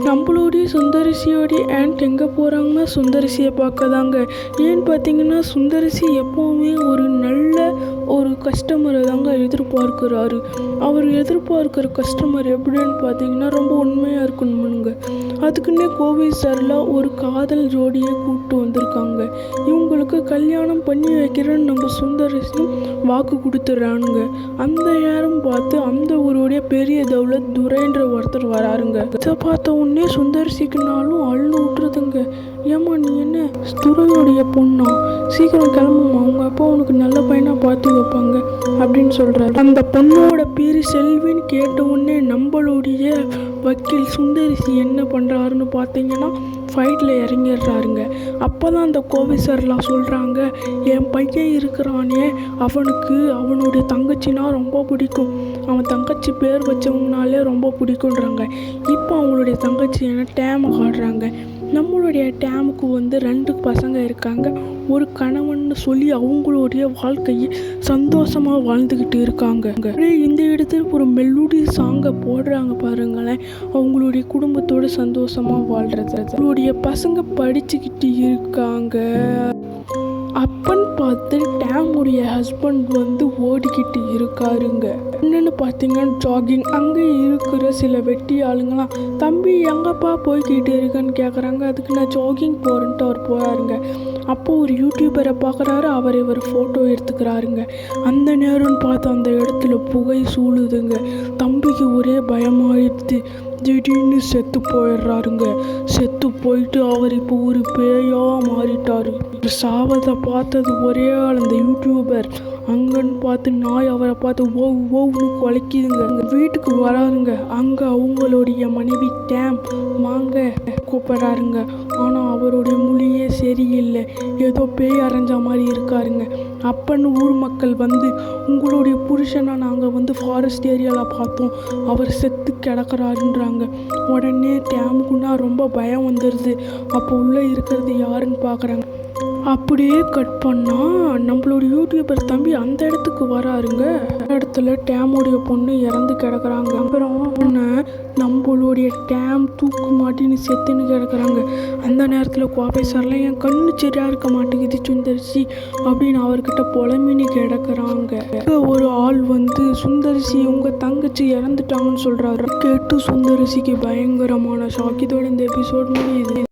நம்மளுடைய சுந்தரிசியோடைய ஆண்ட் எங்கே போகிறாங்கன்னா சுந்தரிசியை பார்க்க தாங்க. ஏன்னு பார்த்தீங்கன்னா சுந்தரிசி எப்போவுமே ஒரு நல்ல ஒரு கஸ்டமரை தாங்க எதிர்பார்க்குறாரு. அவர் எதிர்பார்க்குற கஸ்டமர் எப்படின்னு பார்த்தீங்கன்னா ரொம்ப உண்மையாக இருக்கணுமுங்க. அதுக்குன்னே கோவை சாரில் ஒரு காதல் ஜோடியை கூப்பிட்டு வந்திருக்காங்க. இவங்களுக்கு கல்யாணம் பண்ணி வைக்கிறேன்னு நம்ம சுந்தரிசியும் வாக்கு கொடுத்துட்றானுங்க. அந்த நேரம் பார்த்து அந்த ஊருடைய பெரிய தௌலத் துரைன்ற ஒருத்தர் வராருங்க. இதை பார்த்த உடனே சுந்தரிசிக்குனாலும் அள்ளு விட்டுருதுங்க. ஏம்மா நீ என்ன துரையோடைய பொண்ணா, சீக்கிரம் கிளம்புமா, அவங்க அப்பா உனக்கு நல்ல பையனாக பார்த்து வைப்பாங்க அப்படின்னு சொல்கிறாரு. அந்த பொண்ணோட பேர் செல்வின்னு கேட்ட உடனே நம்மளுடைய வக்கீல் சுந்தரிசி என்ன பண்ணுறாருன்னு பார்த்தீங்கன்னா ஃபைட்டில் இறங்கிடுறாருங்க. அப்போ தான் அந்த கோவை சார்லாம் சொல்கிறாங்க, என் பையன் இருக்கிறானே அவனுக்கு அவனுடைய தங்கச்சினா ரொம்ப பிடிக்கும், அவன் தங்கச்சி பேர் வச்சவங்கனாலே ரொம்ப பிடிக்குன்றாங்க. இப்போ அவங்களுடைய தங்கச்சி என்ன டேமை காட்டுறாங்க. நம்மளுடைய டேமுக்கு 2 பசங்க இருக்காங்க. ஒரு கணவன்னு சொல்லி அவங்களுடைய வாழ்க்கையை சந்தோஷமாக வாழ்ந்துக்கிட்டு இருக்காங்க. இந்த இடத்துல ஒரு மெலோடி சாங்கை போடுறாங்க பாருங்களேன். அவங்களுடைய குடும்பத்தோடு சந்தோஷமாக வாழ்கிறது. அவங்களுடைய பசங்க படிச்சுக்கிட்டு இருக்காங்க. அப்பன்னு பார்த்து டேமுடைய ஹஸ்பண்ட் ஓடிக்கிட்டு இருக்காருங்க. என்னென்னு பார்த்தீங்கன்னா ஜாகிங். அங்கே இருக்கிற சில வெட்டி ஆளுங்களாம், தம்பி எங்கப்பா போய்கிட்டு இருக்கேன்னு கேட்குறாங்க. அதுக்கு நான் ஜாகிங் போகிறேன்ட்டு அவர் போகிறாருங்க. அப்போது ஒரு யூடியூபரை பார்க்குறாரு. இவர் ஃபோட்டோ எடுத்துக்கிறாருங்க. அந்த நேரம்னு பார்த்து அந்த இடத்துல புகை சூழுதுங்க. தம்பிக்கு ஒரே பயமாயிடுது. திடீர்னு செத்து போயிடுறாருங்க. செத்து போயிட்டு அவர் இப்போ ஒரு பேயாக மாறிட்டார். சாவதை பார்த்தது ஒரே ஆள் அந்த யூடியூபர். அங்கன்னு பார்த்து நாய் அவரை பார்த்து ஓன்னு குலைக்குதுங்க. வீட்டுக்கு வராருங்க. அங்கே அவங்களுடைய மனைவி டேம் வாங்க கூப்பிட்றாருங்க. ஆனால் அவருடைய மொழியே சரியில்லை, ஏதோ பேய் அரைஞ்ச மாதிரி இருக்காருங்க. அப்பன்னு ஊர் மக்கள் உங்களுடைய புருஷனை நாங்கள் ஃபாரஸ்ட் ஏரியாவில் பார்த்தோம், அவர் செத்து கிடக்கிறாருன்றாங்க. உடனே டேமுக்குன்னா ரொம்ப பயம் வந்துடுது. அப்போ உள்ளே இருக்கிறது யாருன்னு பார்க்குறாங்க. அப்படியே கட் பண்ணால் நம்மளோட யூடியூபர் தம்பி அந்த இடத்துக்கு வராருங்க. அந்த இடத்துல டேமுடைய பொண்ணு இறந்து கிடக்குறாங்க. அப்புறம் நம்மளுடைய டேம் தூக்கு மாட்டின்னு செத்துன்னு கிடக்குறாங்க. அந்த நேரத்தில் கோவை சார்லாம் என் கண்ணு சரியாக இருக்க மாட்டேங்குது சுந்தரிசி அப்படின்னு அவர்கிட்ட புலமின்னு கிடக்குறாங்க. ஒரு ஆள் சுந்தரிசி உங்கள் தங்கச்சி இறந்துட்டாங்கன்னு சொல்கிறாரு. கேட்டு சுந்தரிசிக்கு பயங்கரமான ஷாக். இதோட இந்த எபிசோட் முடியுது.